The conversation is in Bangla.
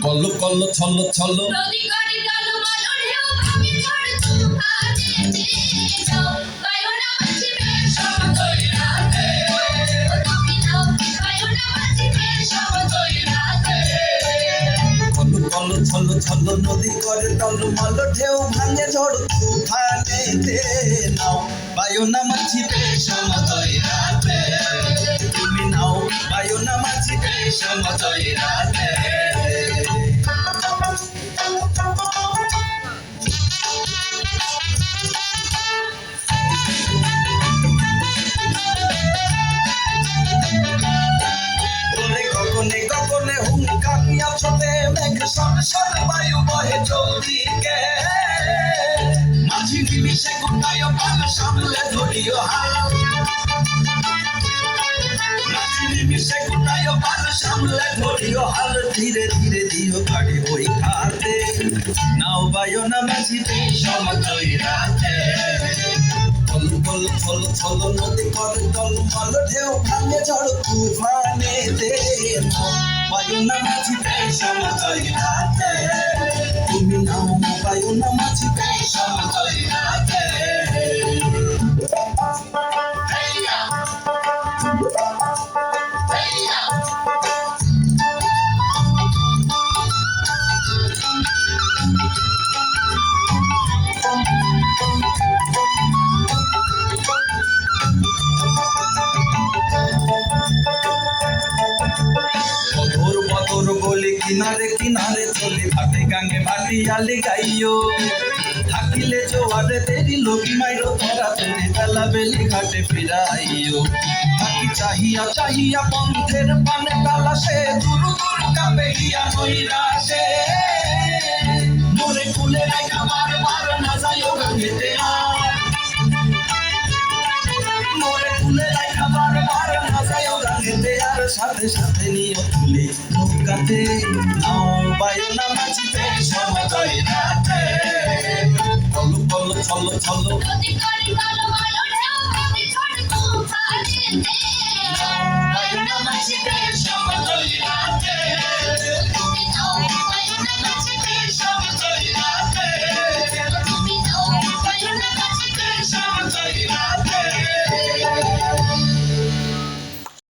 কল্লো কল্লো ছল্লো ছল্লো ছল্লো ছল্লো নদী করে টলমল ঢেউ ভাঙে ঝড় তুফানেতে নাও বায়ু না মাঝি সমতই রাতে তুমি নাও বায়ু না মাঝি সমতই রাতে গগনে গগনে হুঙ্কারিয়া ছোটে মেঘ সরসর বায়ু বহে চৌদিকে মাঝি নিমিষে গুটায় পাল সামলে ধরিও হাল মাঝি নিমিষে গুটায় পাল সামলে ধরিও হাল ধীরে ধীরে দিও গাড়ি ওই খাতে নাও বায়ু না মাঝি সমতই রাতে ছলো নদী করে টলমল ঢেউ ভাঙে ঝড় তুফানেতে বায়ু না মাঝি সমতই রাতে তুমি নাও বায়ু না মাঝি সমতই রাতে কিনারে কিনারে চলে ভাটে গাঙ্গে ভাটিয়ালি গাইও থাকিলে জোয়ারে তেরি লোকি মাইরো ধরা তোরে বেলা বেলি ঘাটে ফিরাইও থাকি চাহিয়া চাহিয়া পন্থের পানে তালা সে দূর দূর কাপে গিয়া নৈরাশে মোরে কুলে রাখা বার বার না যাইও গাঙ্গেতে মোরে কুলে রাখা বার বার না যাইও গাঙ্গেতে আর সাথে সাথে নিয়ে তুলে নৌকাতে নাও বায়ু না মাঝি সমতই রাতে কল্লো কল্লো ছল্লো ছল্লো বায়ু না মাঝি সমতই